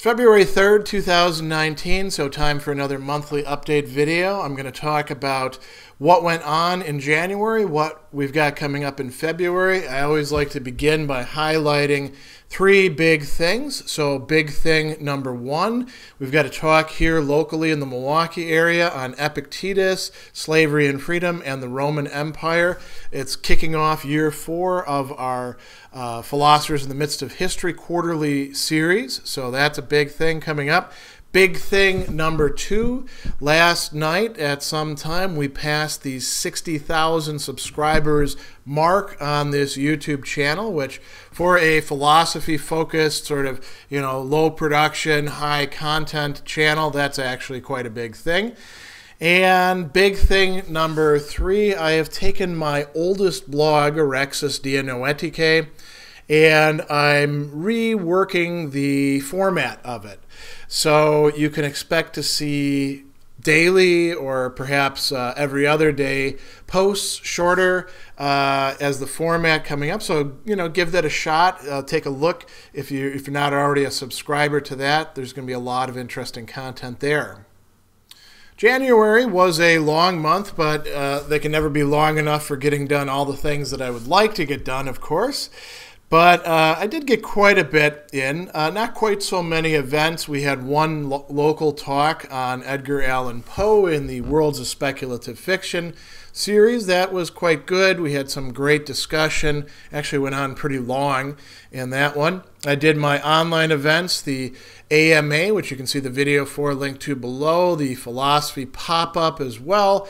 It's February 3rd, 2019, so time for another monthly update video. I'm going to talk about what went on in January, what we've got coming up in February. I always like to begin by highlighting three big things. So big thing number one, we've got to talk here locally in the Milwaukee area on Epictetus, Slavery and Freedom, and the Roman Empire. It's kicking off year 4 of our Philosophers in the Midst of History quarterly series. So that's a big thing coming up. Big thing number 2, last night at some time we passed the 60,000 subscribers mark on this YouTube channel, which for a philosophy-focused sort of, low production, high content channel, that's actually quite a big thing. And big thing number 3, I have taken my oldest blog, Orexis Dia Noetique, and I'm reworking the format of it. So you can expect to see daily or perhaps every other day posts, shorter as the format coming up. So, give that a shot. Take a look. If you're not already a subscriber to that, there's going to be a lot of interesting content there. January was a long month, but they can never be long enough for getting done all the things that I would like to get done, of course. But I did get quite a bit in, not quite so many events. We had one local talk on Edgar Allan Poe in the Worlds of Speculative Fiction series. That was quite good. We had some great discussion. Actually went on pretty long in that one. I did my online events, the AMA, which you can see the video for linked to below, the philosophy pop-up as well.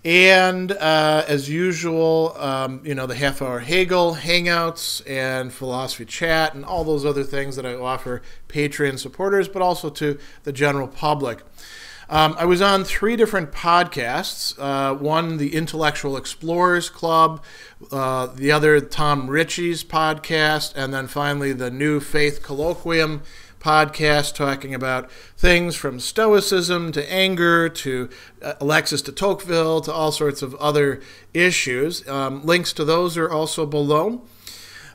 And as usual, the half-hour Hegel hangouts and philosophy chat and all those other things that I offer Patreon supporters, but also to the general public. I was on 3 different podcasts. One, the Intellectual Explorers Club, the other, Tom Ritchie's podcast, and then finally the New Faith Colloquium podcast talking about things from Stoicism to anger to Alexis de Tocqueville to all sorts of other issues. Links to those are also below.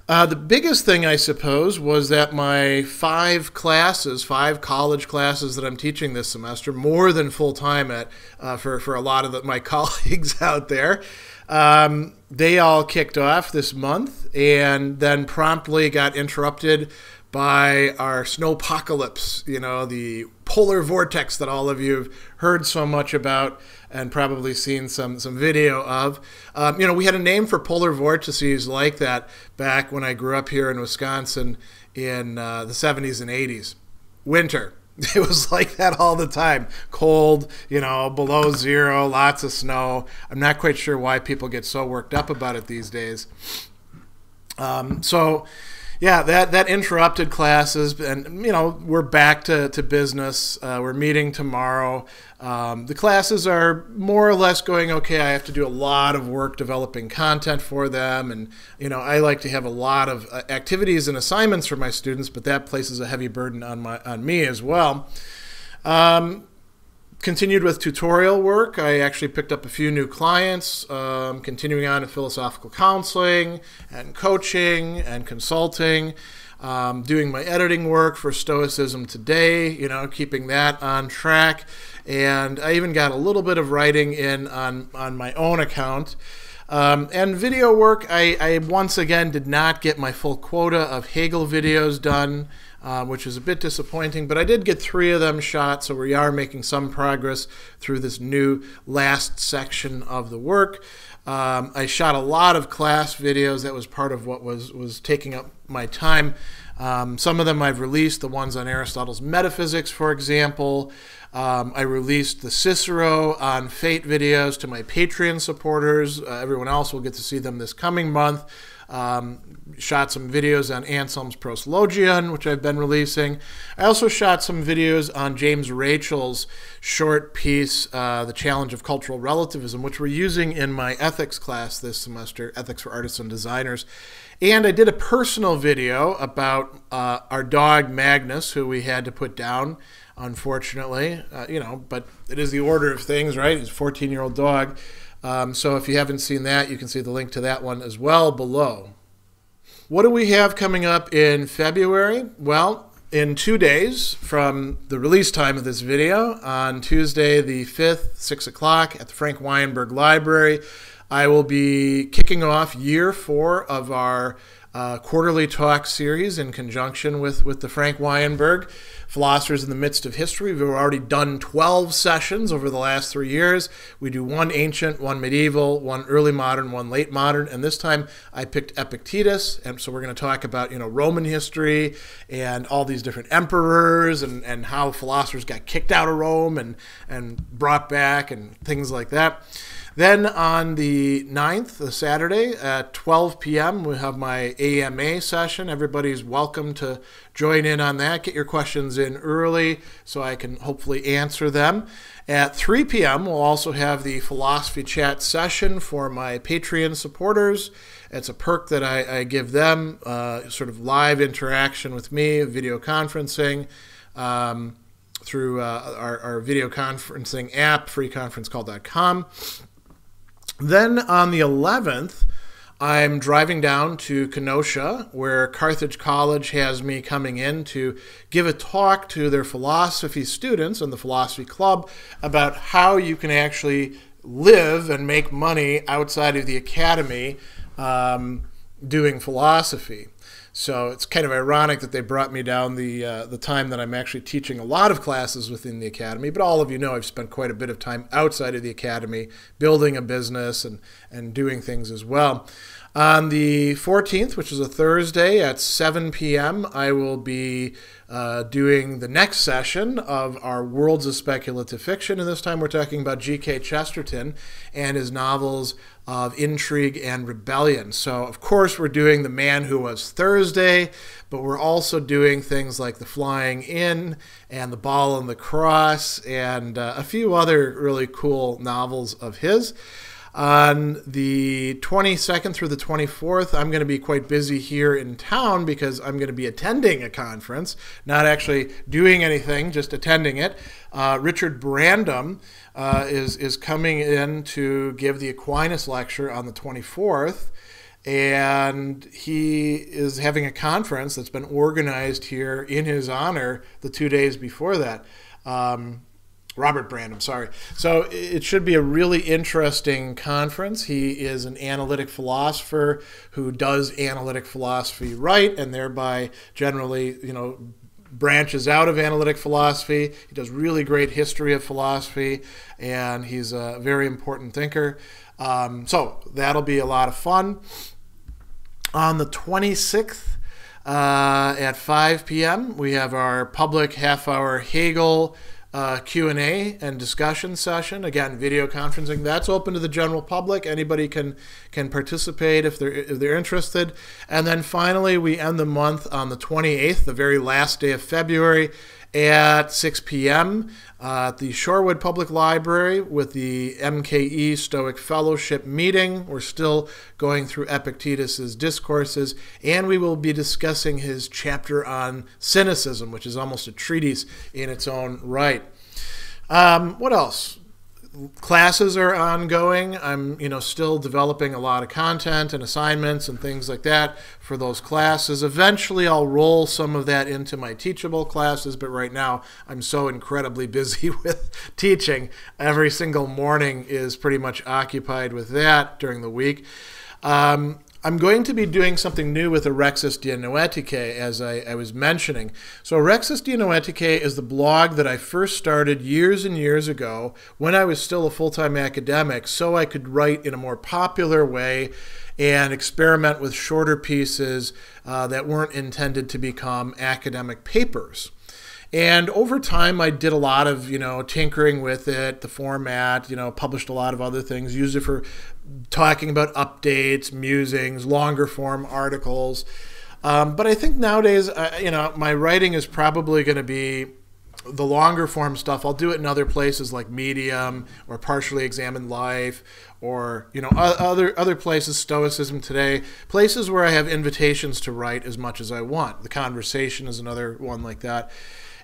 The biggest thing, I suppose, was that my 5 college classes that I'm teaching this semester, more than full-time at for a lot of my colleagues out there, they all kicked off this month and then promptly got interrupted by our snowpocalypse, the polar vortex that all of you have heard so much about and probably seen some video of. We had a name for polar vortices like that back when I grew up here in Wisconsin in the 70s and 80s. Winter. It was like that all the time. Cold, below 0, lots of snow. I'm not quite sure why people get so worked up about it these days. Yeah, that interrupted classes, and we're back to business. We're meeting tomorrow. The classes are more or less going okay. I have to do a lot of work developing content for them, and I like to have a lot of activities and assignments for my students, but that places a heavy burden on me as well. Continued with tutorial work. I actually picked up a few new clients, continuing on in philosophical counseling and coaching and consulting, doing my editing work for Stoicism Today, keeping that on track. And I even got a little bit of writing in on my own account. And video work, I once again did not get my full quota of Hegel videos done, which is a bit disappointing, but I did get 3 of them shot, so we are making some progress through this new last section of the work. I shot a lot of class videos. That was part of what was taking up my time. Some of them I've released, the ones on Aristotle's metaphysics, for example. I released the Cicero on Fate videos to my Patreon supporters. Everyone else will get to see them this coming month. Shot some videos on Anselm's Proslogion, which I've been releasing. I also shot some videos on James Rachel's short piece, The Challenge of Cultural Relativism, which we're using in my ethics class this semester, Ethics for Artists and Designers. And I did a personal video about our dog Magnus, who we had to put down, unfortunately. But it is the order of things, right? He's a 14-year-old dog. So if you haven't seen that, you can see the link to that one as well below. What do we have coming up in February? Well, in 2 days from the release time of this video, on Tuesday the 5th, 6 o'clock at the Frank Weinberg Library, I will be kicking off year 4 of our quarterly talk series in conjunction with the Frank Weinberg Philosophers in the Midst of History. We've already done 12 sessions over the last 3 years. We do one ancient, one medieval, one early modern, one late modern, and this time I picked Epictetus, and so we're going to talk about Roman history and all these different emperors and how philosophers got kicked out of Rome and brought back and things like that. Then on the 9th, the Saturday, at 12 p.m., we have my AMA session. Everybody's welcome to join in on that. Get your questions in early so I can hopefully answer them. At 3 p.m., we'll also have the Philosophy Chat session for my Patreon supporters. It's a perk that I give them, sort of live interaction with me, video conferencing, through our video conferencing app, freeconferencecall.com. Then on the 11th, I'm driving down to Kenosha, where Carthage College has me coming in to give a talk to their philosophy students in the Philosophy Club about how you can actually live and make money outside of the academy doing philosophy. So it's kind of ironic that they brought me down the time that I'm actually teaching a lot of classes within the academy, but all of you know I've spent quite a bit of time outside of the academy building a business and doing things as well. On the 14th, which is a Thursday at 7 p.m., I will be doing the next session of our Worlds of Speculative Fiction, and this time we're talking about G.K. Chesterton and his novels of intrigue and rebellion. So, of course, we're doing The Man Who Was Thursday, but we're also doing things like The Flying Inn and The Ball and the Cross and a few other really cool novels of his. On the 22nd through the 24th, I'm going to be quite busy here in town because I'm going to be attending a conference, not actually doing anything, just attending it. Richard Brandom is coming in to give the Aquinas lecture on the 24th, and he is having a conference that's been organized here in his honor the 2 days before that. Robert Brandom, sorry. So it should be a really interesting conference. He is an analytic philosopher who does analytic philosophy right, and thereby generally, branches out of analytic philosophy. He does really great history of philosophy, and he's a very important thinker. So that'll be a lot of fun. On the 26th at 5 p.m., we have our public half-hour Hegel Q&A and discussion session. Again, video conferencing. That's open to the general public. Anybody can participate if they're interested. And then finally, we end the month on the 28th, the very last day of February, at 6 p.m. At the Shorewood Public Library with the MKE Stoic Fellowship meeting. We're still going through Epictetus's discourses, and we will be discussing his chapter on cynicism, which is almost a treatise in its own right. What else? Classes are ongoing. I'm, still developing a lot of content and assignments and things like that for those classes. Eventually, I'll roll some of that into my teachable classes, but right now, I'm so incredibly busy with teaching. Every single morning is pretty much occupied with that during the week. I'm going to be doing something new with Erexis Dianoetike, as I was mentioning. So Erexis Dianoetike is the blog that I first started years and years ago when I was still a full-time academic, so I could write in a more popular way and experiment with shorter pieces that weren't intended to become academic papers. And over time, I did a lot of, tinkering with it, the format, published a lot of other things, used it for talking about updates, musings, longer form articles. But I think nowadays, my writing is probably going to be the longer form stuff. I'll do it in other places like Medium or Partially Examined Life or, other places, Stoicism Today, places where I have invitations to write as much as I want. The Conversation is another one like that.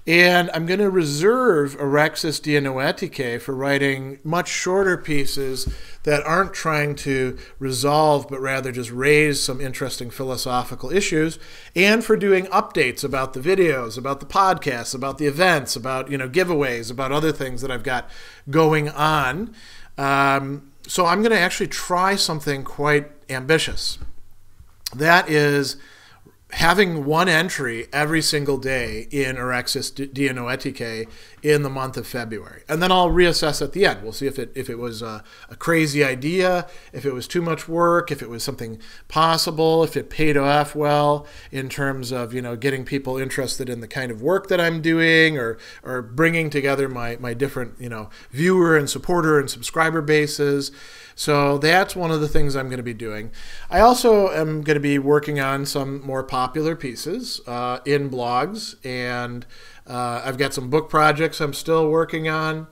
And I'm going to reserve Erexis Dianoeticae for writing much shorter pieces that aren't trying to resolve, but rather just raise some interesting philosophical issues, and for doing updates about the videos, about the podcasts, about the events, about giveaways, about other things that I've got going on. So I'm going to actually try something quite ambitious. That is having one entry every single day in Erexis Dianoeticae in the month of February. And then I'll reassess at the end. We'll see if it was a crazy idea, if it was too much work, if it was something possible, if it paid off well in terms of getting people interested in the kind of work that I'm doing, or bringing together my different viewer and supporter and subscriber bases. So that's one of the things I'm going to be doing. I also am going to be working on some more popular pieces in blogs, and I've got some book projects I'm still working on.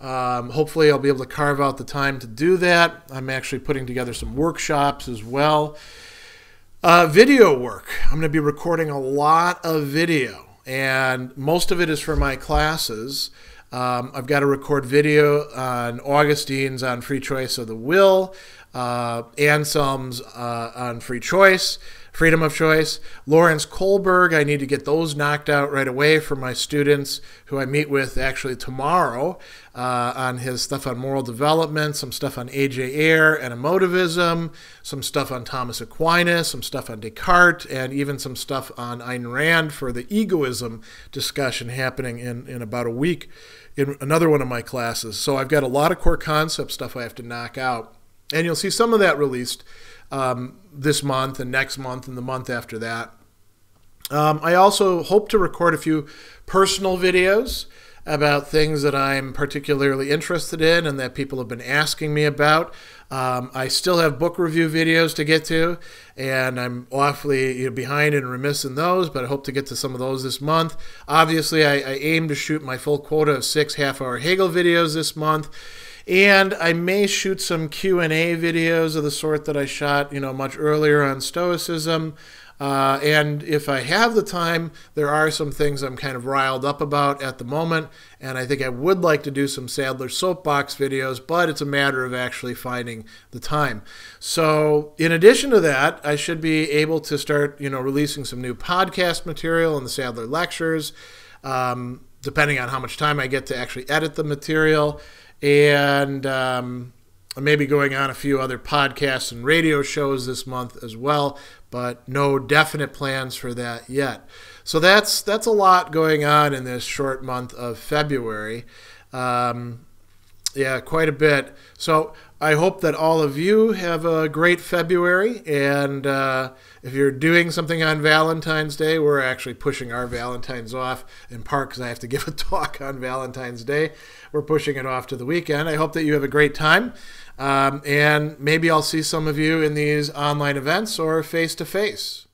Hopefully I'll be able to carve out the time to do that. I'm actually putting together some workshops as well. Video work. I'm going to be recording a lot of video, and most of it is for my classes. I've got to record video on Augustine's on free choice of the will, Anselm's on free choice, freedom of choice. Lawrence Kohlberg, I need to get those knocked out right away for my students who I meet with actually tomorrow on his stuff on moral development, some stuff on A.J. Ayer and emotivism, some stuff on Thomas Aquinas, some stuff on Descartes, and even some stuff on Ayn Rand for the egoism discussion happening in about a week in another one of my classes. So I've got a lot of core concept stuff I have to knock out. And you'll see some of that released this month and next month and the month after that. I also hope to record a few personal videos about things that I'm particularly interested in and that people have been asking me about. I still have book review videos to get to, and I'm awfully behind and remiss in those, but I hope to get to some of those this month. Obviously, I aim to shoot my full quota of 6 half-hour Hegel videos this month. And I may shoot some Q&A videos of the sort that I shot, much earlier on Stoicism. And if I have the time, there are some things I'm kind of riled up about at the moment. And I think I would like to do some Sadler soapbox videos, but it's a matter of actually finding the time. So in addition to that, I should be able to start, releasing some new podcast material in the Sadler lectures, depending on how much time I get to actually edit the material. And maybe going on a few other podcasts and radio shows this month as well, but no definite plans for that yet. So that's a lot going on in this short month of February. Yeah, quite a bit. So I hope that all of you have a great February, and if you're doing something on Valentine's Day, we're actually pushing our Valentine's off in part because I have to give a talk on Valentine's Day. We're pushing it off to the weekend. I hope that you have a great time, and maybe I'll see some of you in these online events or face-to-face.